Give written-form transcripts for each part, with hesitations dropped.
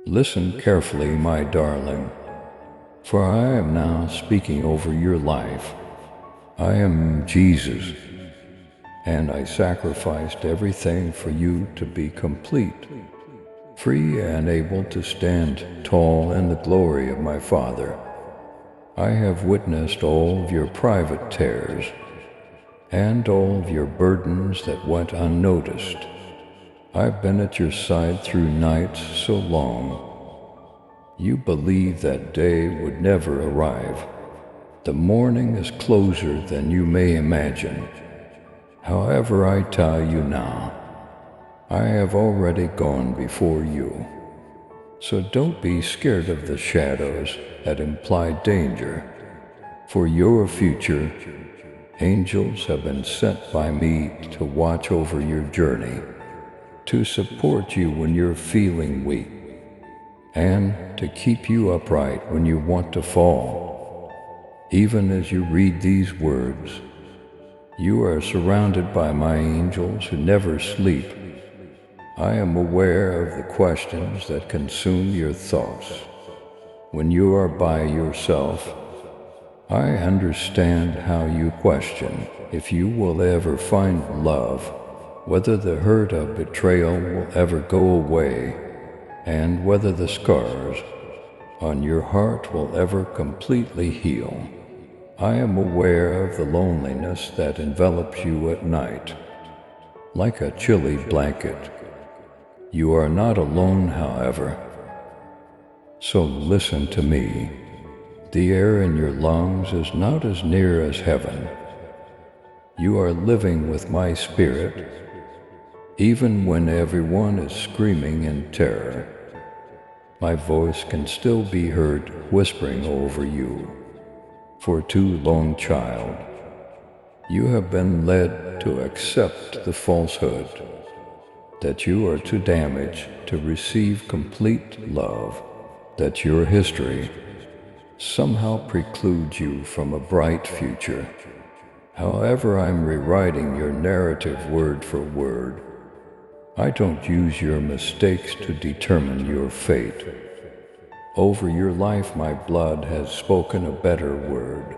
Listen carefully, my darling, for I am now speaking over your life. I am Jesus, and I sacrificed everything for you to be complete, free and able to stand tall in the glory of my Father. I have witnessed all of your private tears and all of your burdens that went unnoticed. I've been at your side through nights so long. You believed that day would never arrive. The morning is closer than you may imagine. However, I tell you now, I have already gone before you. So don't be scared of the shadows that imply danger. For your future, angels have been sent by me to watch over your journey, to support you when you're feeling weak, and to keep you upright when you want to fall. Even as you read these words, you are surrounded by my angels who never sleep. I am aware of the questions that consume your thoughts. When you are by yourself, I understand how you question if you will ever find love, whether the hurt of betrayal will ever go away, and whether the scars on your heart will ever completely heal. I am aware of the loneliness that envelops you at night, like a chilly blanket. You are not alone, however. So listen to me. The air in your lungs is not as near as heaven. You are living with my spirit, even when everyone is screaming in terror. My voice can still be heard whispering over you. For too long, child, you have been led to accept the falsehood that you are too damaged to receive complete love, that your history somehow precludes you from a bright future. However, I'm rewriting your narrative word for word. I don't use your mistakes to determine your fate. Over your life, my blood has spoken a better word,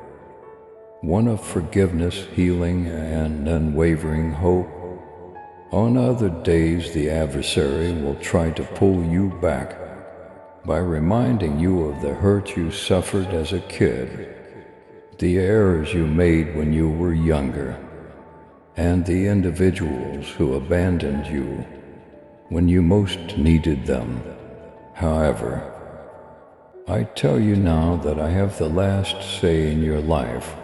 one of forgiveness, healing, and unwavering hope. On other days, the adversary will try to pull you back by reminding you of the hurt you suffered as a kid, the errors you made when you were younger, and the individuals who abandoned you when you most needed them. However, I tell you now that I have the last say in your life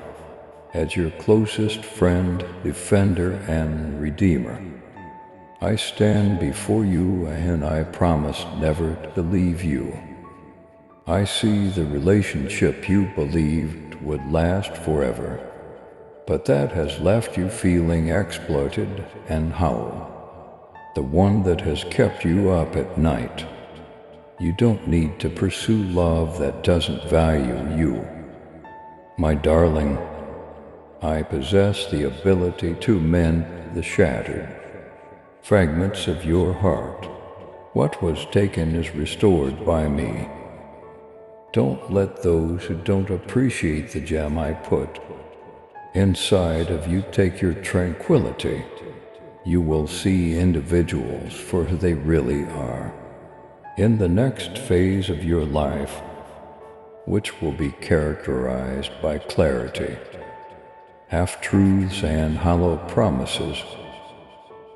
as your closest friend, defender, and redeemer. I stand before you and I promise never to leave you. I see the relationship you believed would last forever, but that has left you feeling exploited and hollow, the one that has kept you up at night. You don't need to pursue love that doesn't value you. My darling, I possess the ability to mend the shattered fragments of your heart. What was taken is restored by me. Don't let those who don't appreciate the gem I put inside of you take your tranquility. You will see individuals for who they really are. In the next phase of your life, which will be characterized by clarity, half-truths and hollow promises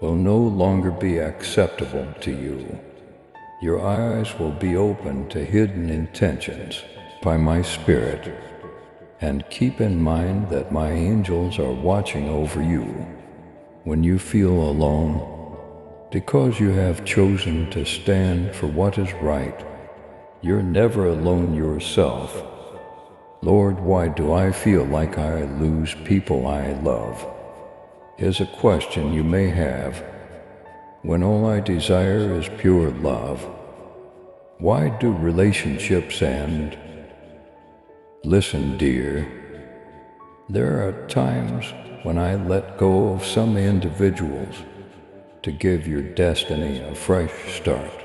will no longer be acceptable to you. Your eyes will be open to hidden intentions by my Spirit, and keep in mind that my angels are watching over you when you feel alone, because you have chosen to stand for what is right. You're never alone yourself. Lord, why do I feel like I lose people I love? Is a question you may have when all I desire is pure love. Why do relationships end? Listen, dear, there are times when I let go of some individuals to give your destiny a fresh start.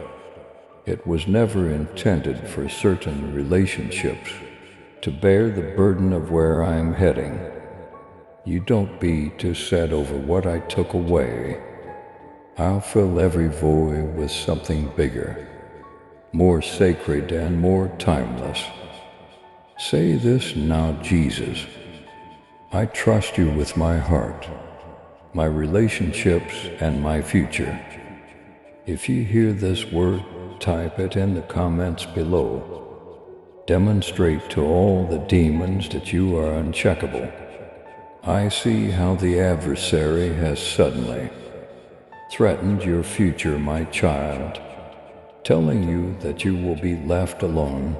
It was never intended for certain relationships to bear the burden of where I am heading. You don't be too sad over what I took away. I'll fill every void with something bigger, more sacred and more timeless. Say this now, Jesus. I trust you with my heart, my relationships, and my future. If you hear this word, type it in the comments below. Demonstrate to all the demons that you are uncheckable. I see how the adversary has suddenly threatened your future, my child, telling you that you will be left alone,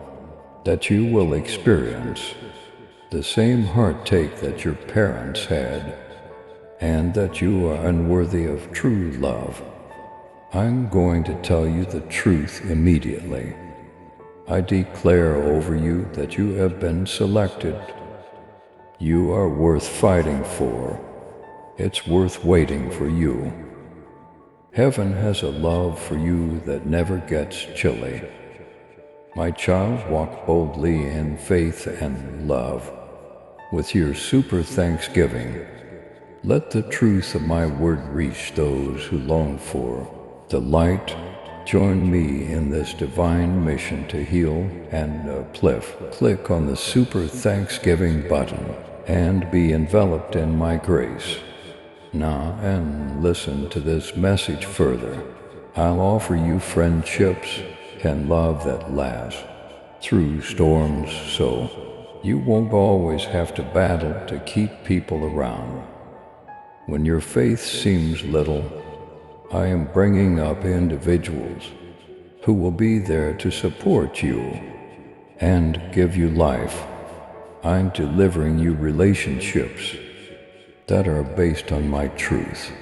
that you will experience the same heartache that your parents had, and that you are unworthy of true love. I'm going to tell you the truth immediately. I declare over you that you have been selected. You are worth fighting for. It's worth waiting for you. Heaven has a love for you that never gets chilly. My child, walk boldly in faith and love. With your super thanksgiving, let the truth of my word reach those who long for the light. Join me in this divine mission to heal and uplift. Click on the super thanksgiving button and be enveloped in my grace. Now, and listen to this message further. I'll offer you friendships and love that lasts through storms, so you won't always have to battle to keep people around. When your faith seems little, I am bringing up individuals who will be there to support you and give you life. I'm delivering you relationships that are based on my truth,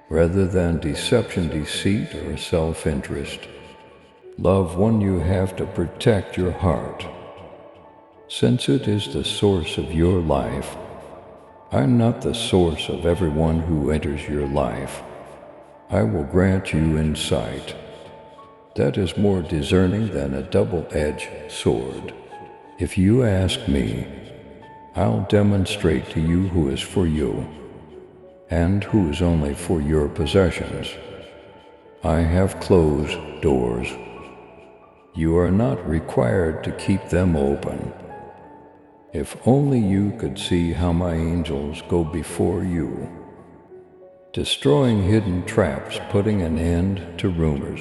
rather than deception, deceit, or self-interest. Love one, you have to protect your heart, since it is the source of your life. I'm not the source of everyone who enters your life. I will grant you insight that is more discerning than a double-edged sword. If you ask me, I'll demonstrate to you who is for you and who is only for your possessions. I have closed doors. You are not required to keep them open. If only you could see how my angels go before you, destroying hidden traps, putting an end to rumors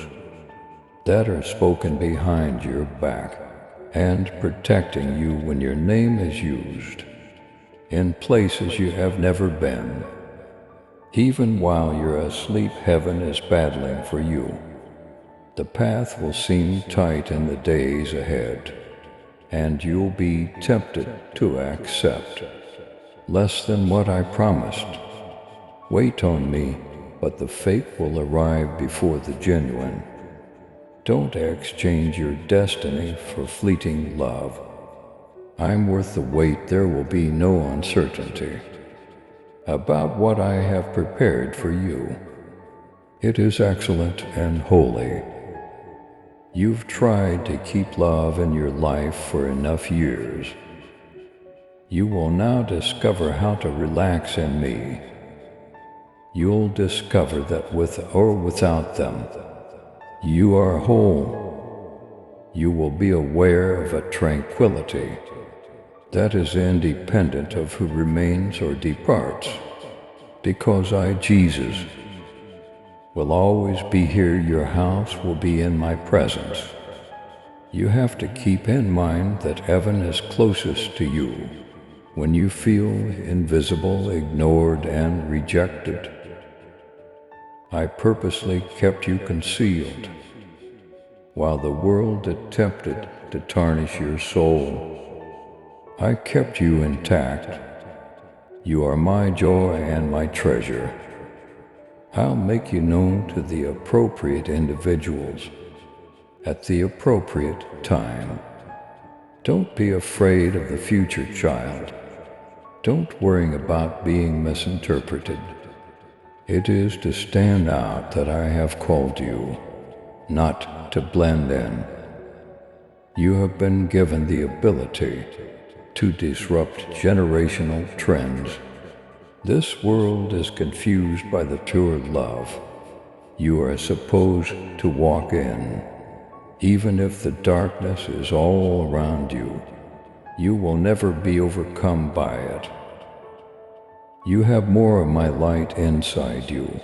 that are spoken behind your back, and protecting you when your name is used in places you have never been. Even while you're asleep, heaven is battling for you. The path will seem tight in the days ahead, and you'll be tempted to accept less than what I promised. Wait on me, but the fake will arrive before the genuine. Don't exchange your destiny for fleeting love. I'm worth the wait. There will be no uncertainty about what I have prepared for you. It is excellent and holy. You've tried to keep love in your life for enough years. You will now discover how to relax in me. You'll discover that with or without them, you are whole. You will be aware of a tranquility that is independent of who remains or departs, because I, Jesus, will always be here. Your house will be in my presence. You have to keep in mind that heaven is closest to you when you feel invisible, ignored, and rejected. I purposely kept you concealed while the world attempted to tarnish your soul. I kept you intact. You are my joy and my treasure. I'll make you known to the appropriate individuals at the appropriate time. Don't be afraid of the future, child. Don't worry about being misinterpreted. It is to stand out that I have called you, not to blend in. You have been given the ability to disrupt generational trends. This world is confused by the pure love you are supposed to walk in. Even if the darkness is all around you, you will never be overcome by it. You have more of my light inside you.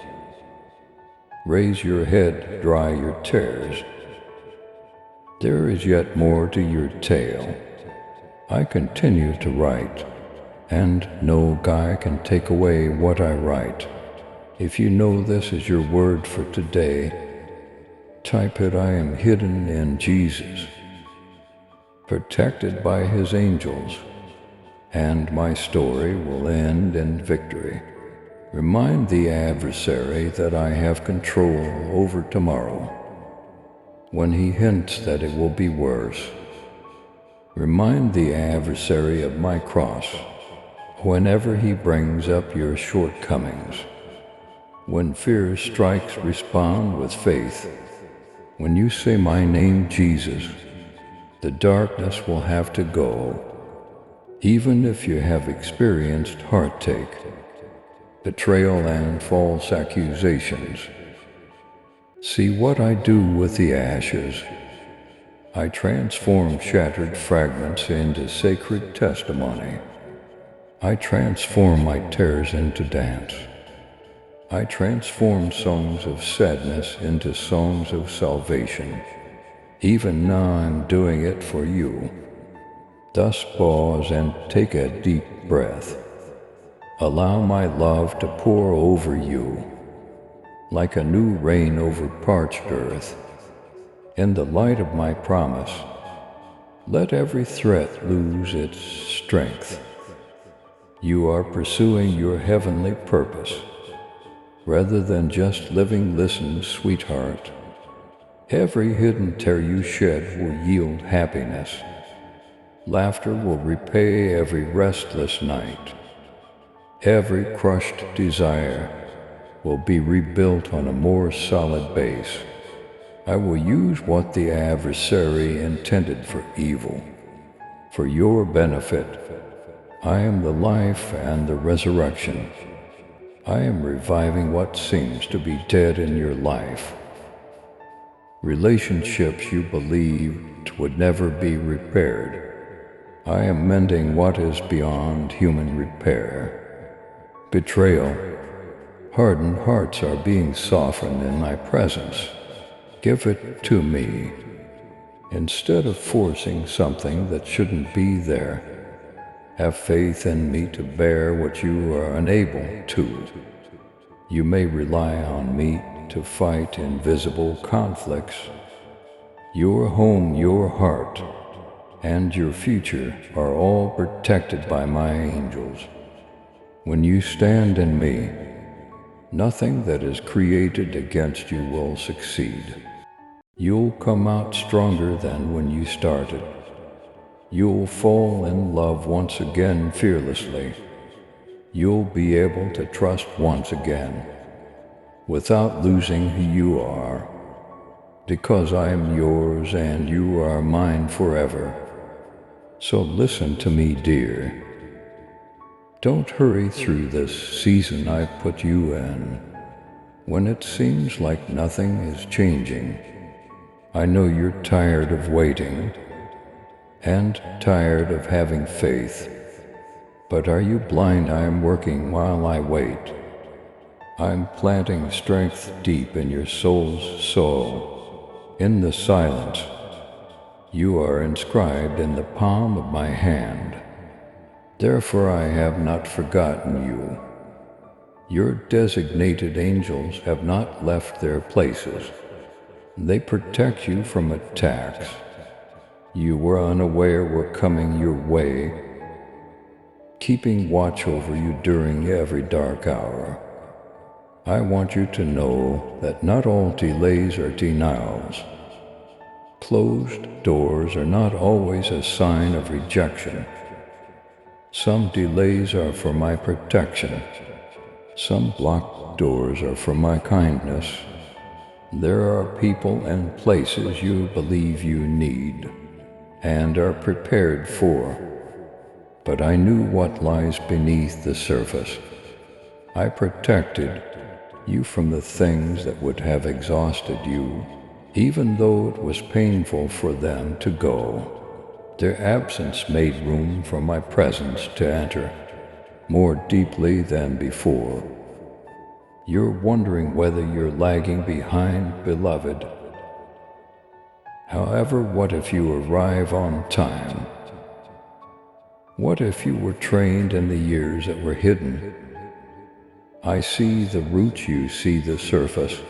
Raise your head, dry your tears. There is yet more to your tale. I continue to write, and no guy can take away what I write. If you know this is your word for today, type it. I am hidden in Jesus, protected by his angels, and my story will end in victory. Remind the adversary that I have control over tomorrow. When he hints that it will be worse, remind the adversary of my cross. Whenever he brings up your shortcomings, when fear strikes, respond with faith. When you say my name, Jesus, the darkness will have to go. Even if you have experienced heartache, betrayal, and false accusations, see what I do with the ashes. I transform shattered fragments into sacred testimony. I transform my tears into dance. I transform songs of sadness into songs of salvation. Even now I'm doing it for you. Thus pause and take a deep breath. Allow my love to pour over you, like a new rain over parched earth. In the light of my promise, let every threat lose its strength. You are pursuing your heavenly purpose, rather than just living. Listen, sweetheart. Every hidden tear you shed will yield happiness. Laughter will repay every restless night. Every crushed desire will be rebuilt on a more solid base. I will use what the adversary intended for evil, for your benefit. I am the life and the resurrection. I am reviving what seems to be dead in your life. Relationships you believed would never be repaired. I am mending what is beyond human repair. Betrayal. Hardened hearts are being softened in my presence. Give it to me. Instead of forcing something that shouldn't be there, have faith in me to bear what you are unable to. You may rely on me to fight invisible conflicts. Your home, your heart, and your future are all protected by my angels. When you stand in me, nothing that is created against you will succeed. You'll come out stronger than when you started. You'll fall in love once again fearlessly. You'll be able to trust once again, without losing who you are, because I am yours and you are mine forever. So listen to me, dear. Don't hurry through this season I put you in. When it seems like nothing is changing, I know you're tired of waiting and tired of having faith. But are you blind? I am working while I wait. I'm planting strength deep in your soul's soul. In the silence, you are inscribed in the palm of my hand. Therefore I have not forgotten you. Your designated angels have not left their places. They protect you from attacks you were unaware were coming your way, keeping watch over you during every dark hour. I want you to know that not all delays are denials. Closed doors are not always a sign of rejection. Some delays are for my protection. Some blocked doors are for my kindness. There are people and places you believe you need and are prepared for, but I knew what lies beneath the surface. I protected you from the things that would have exhausted you, even though it was painful for them to go. Their absence made room for my presence to enter more deeply than before. You're wondering whether you're lagging behind, beloved. However, what if you arrive on time? What if you were trained in the years that were hidden? I see the roots, you see the surface.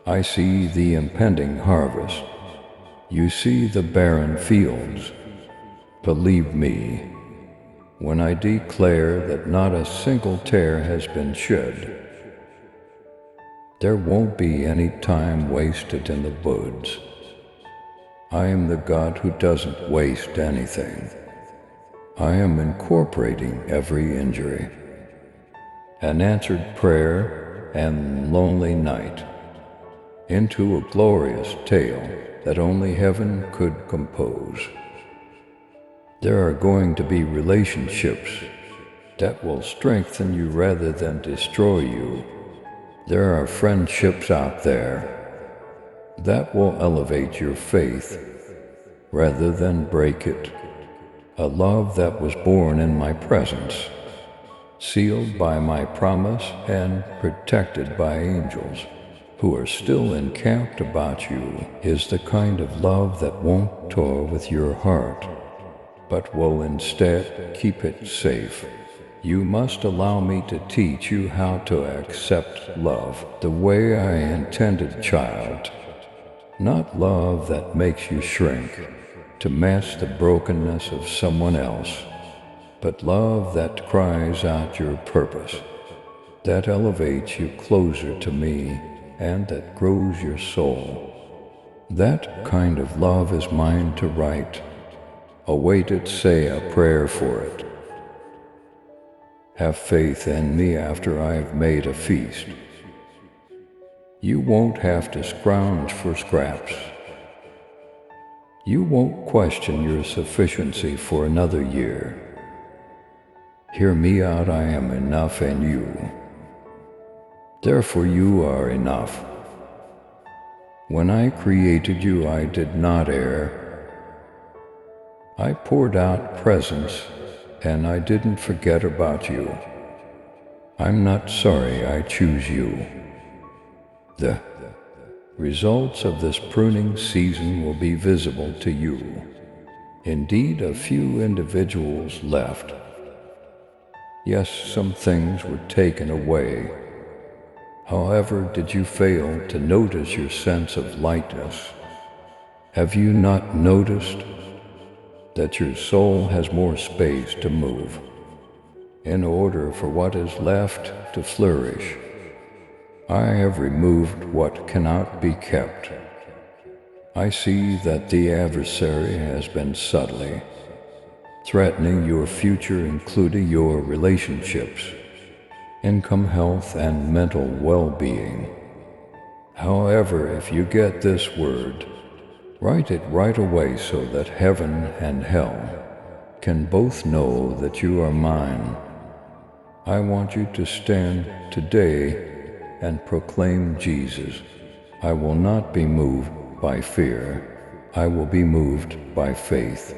I see the impending harvest. You see the barren fields. Believe me, when I declare that not a single tear has been shed, there won't be any time wasted in the woods. I am the God who doesn't waste anything. I am incorporating every injury, an answered prayer and lonely night into a glorious tale that only heaven could compose. There are going to be relationships that will strengthen you rather than destroy you. There are friendships out there that will elevate your faith rather than break it. A love that was born in my presence, sealed by my promise and protected by angels who are still encamped about you, is the kind of love that won't toy with your heart, but will instead keep it safe. You must allow me to teach you how to accept love the way I intended, child. Not love that makes you shrink to match the brokenness of someone else, but love that cries out your purpose, that elevates you closer to me, and that grows your soul. That kind of love is mine to write. Await it, say a prayer for it. Have faith in me after I have made a feast. You won't have to scrounge for scraps. You won't question your sufficiency for another year. Hear me out, I am enough in you. Therefore you are enough. When I created you, I did not err. I poured out presence, and I didn't forget about you. I'm not sorry I choose you. The results of this pruning season will be visible to you. Indeed, a few individuals left. Yes, some things were taken away. However, did you fail to notice your sense of lightness? Have you not noticed that your soul has more space to move in order for what is left to flourish? I have removed what cannot be kept. I see that the adversary has been subtly threatening your future, including your relationships, income, health, and mental well-being. However, if you get this word, write it right away so that heaven and hell can both know that you are mine. I want you to stand today and proclaim Jesus. I will not be moved by fear. I will be moved by faith.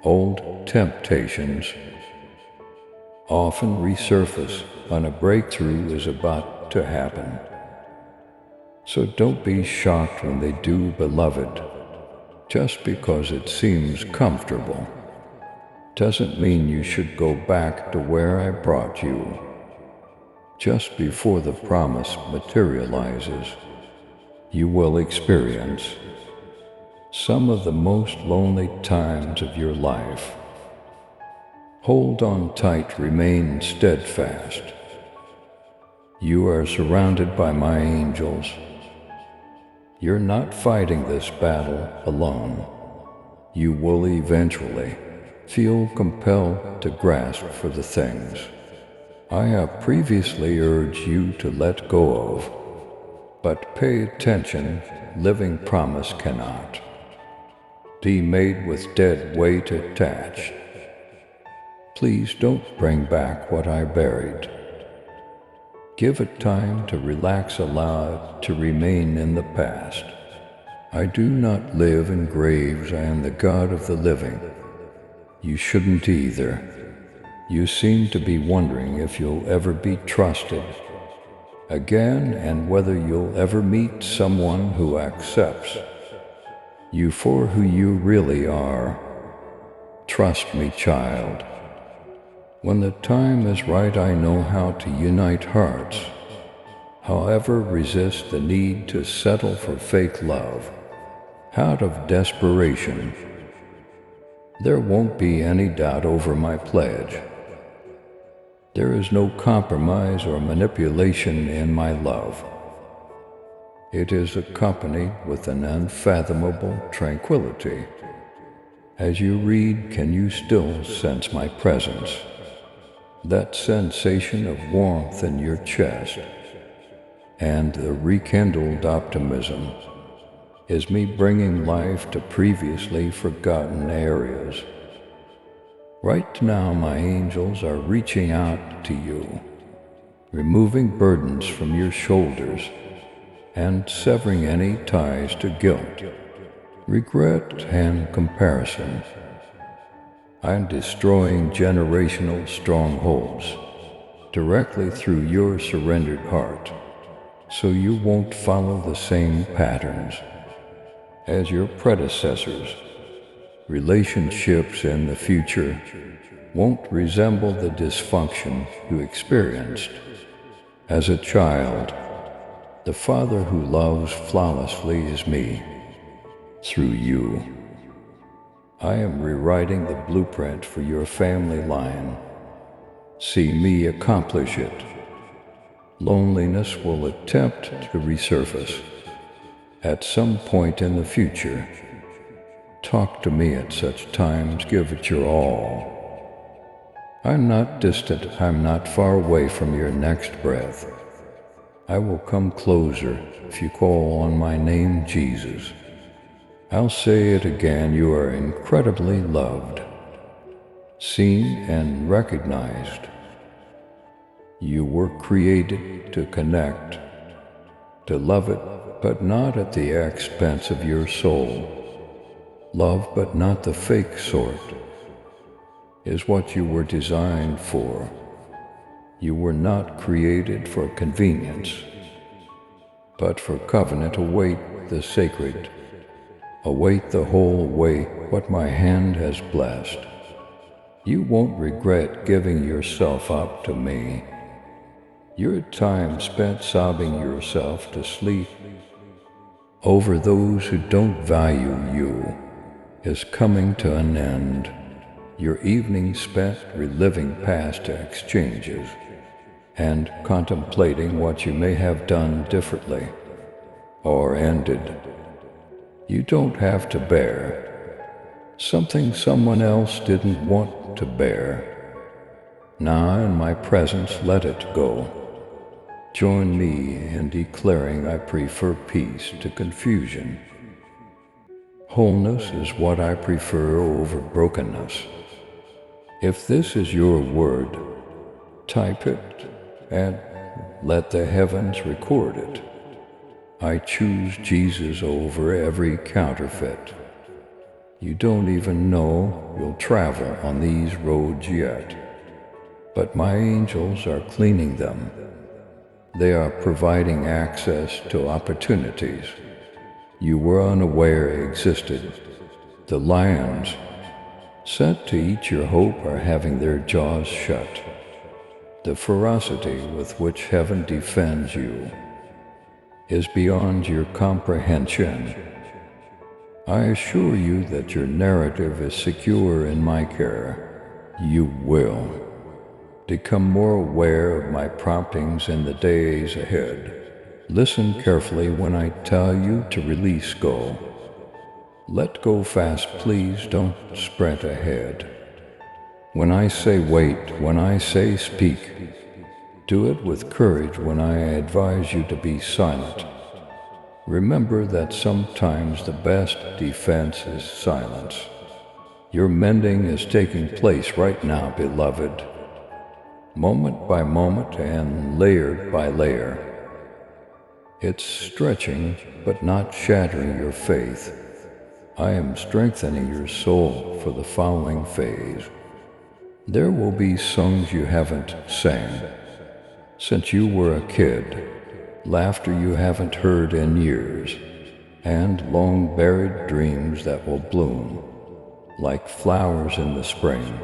Old temptations often resurface when a breakthrough is about to happen. So don't be shocked when they do, beloved. Just because it seems comfortable doesn't mean you should go back to where I brought you. Just before the promise materializes, you will experience some of the most lonely times of your life. Hold on tight, remain steadfast. You are surrounded by my angels. You're not fighting this battle alone. You will eventually feel compelled to grasp for the things I have previously urged you to let go of. But pay attention, living promise cannot. D made with dead weight attached. Please don't bring back what I buried. Give it time to relax, allow it to remain in the past. I do not live in graves, I am the God of the living. You shouldn't either. You seem to be wondering if you'll ever be trusted again and whether you'll ever meet someone who accepts you for who you really are. Trust me, child. When the time is right, I know how to unite hearts. However, resist the need to settle for fake love out of desperation. There won't be any doubt over my pledge. There is no compromise or manipulation in my love. It is accompanied with an unfathomable tranquility. As you read, can you still sense my presence? That sensation of warmth in your chest and the rekindled optimism is me bringing life to previously forgotten areas. Right now, my angels are reaching out to you, removing burdens from your shoulders and severing any ties to guilt, regret, and comparison. I'm destroying generational strongholds directly through your surrendered heart, so you won't follow the same patterns as your predecessors. Relationships in the future won't resemble the dysfunction you experienced as a child. The Father who loves flawlessly is me, through you. I am rewriting the blueprint for your family line. See me accomplish it. Loneliness will attempt to resurface at some point in the future. Talk to me at such times, give it your all. I'm not distant, I'm not far away from your next breath. I will come closer if you call on my name, Jesus. I'll say it again, you are incredibly loved, seen and recognized. You were created to connect, to love it, but not at the expense of your soul. Love, but not the fake sort, is what you were designed for. You were not created for convenience, but for covenant. Await the sacred. Await the whole way what my hand has blessed. You won't regret giving yourself up to me. Your time spent sobbing yourself to sleep over those who don't value you is coming to an end. Your evening spent reliving past exchanges and contemplating what you may have done differently or ended. You don't have to bear something someone else didn't want to bear. Now in my presence, let it go. Join me in declaring I prefer peace to confusion. Wholeness is what I prefer over brokenness. If this is your word, type it and let the heavens record it. I choose Jesus over every counterfeit. You don't even know you'll travel on these roads yet, but my angels are cleaning them. They are providing access to opportunities you were unaware existed. The lions sent to eat your hope are having their jaws shut. The ferocity with which heaven defends you is beyond your comprehension. I assure you that your narrative is secure in my care. You will become more aware of my promptings in the days ahead. Listen carefully when I tell you to release go. Let go fast, please don't sprint ahead. When I say wait, when I say speak, do it with courage when I advise you to be silent. Remember that sometimes the best defense is silence. Your mending is taking place right now, beloved, moment by moment and layer by layer. It's stretching, but not shattering your faith. I am strengthening your soul for the following phase. There will be songs you haven't sang since you were a kid, laughter you haven't heard in years, and long buried dreams that will bloom like flowers in the spring.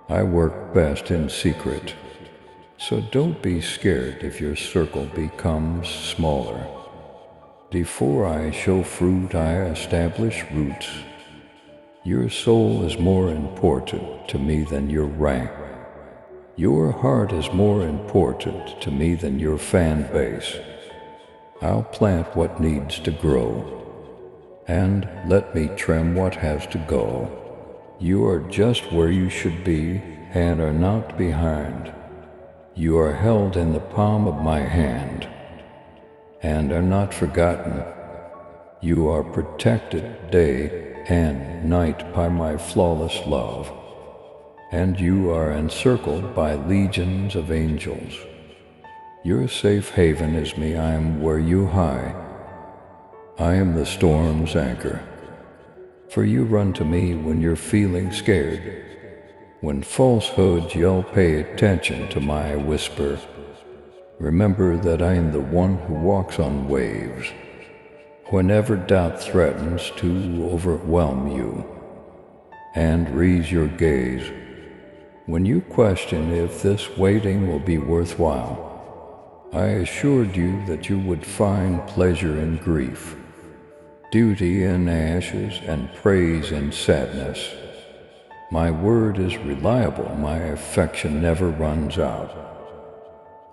I work best in secret, so don't be scared if your circle becomes smaller. Before I show fruit, I establish roots. Your soul is more important to me than your rank. Your heart is more important to me than your fan base. I'll plant what needs to grow, and let me trim what has to go. You are just where you should be and are not behind. You are held in the palm of my hand and are not forgotten. You are protected day and night by my flawless love, and you are encircled by legions of angels. Your safe haven is me. I am where you hide. I am the storm's anchor, for you run to me when you're feeling scared. When falsehoods yell, pay attention to my whisper. Remember that I am the one who walks on waves. Whenever doubt threatens to overwhelm you and raise your gaze, when you question if this waiting will be worthwhile, I assured you that you would find pleasure in grief, duty in ashes, and praise in sadness. My word is reliable, my affection never runs out.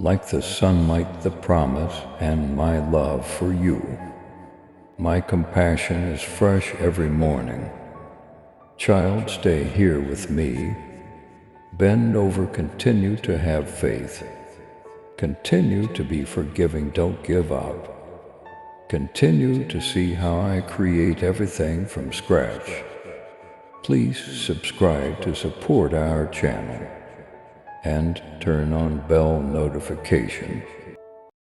Like the sunlight, the promise, and my love for you. My compassion is fresh every morning. Child, stay here with me. Bend over, continue to have faith. Continue to be forgiving, don't give up. Continue to see how I create everything from scratch. Please subscribe to support our channel and turn on bell notification.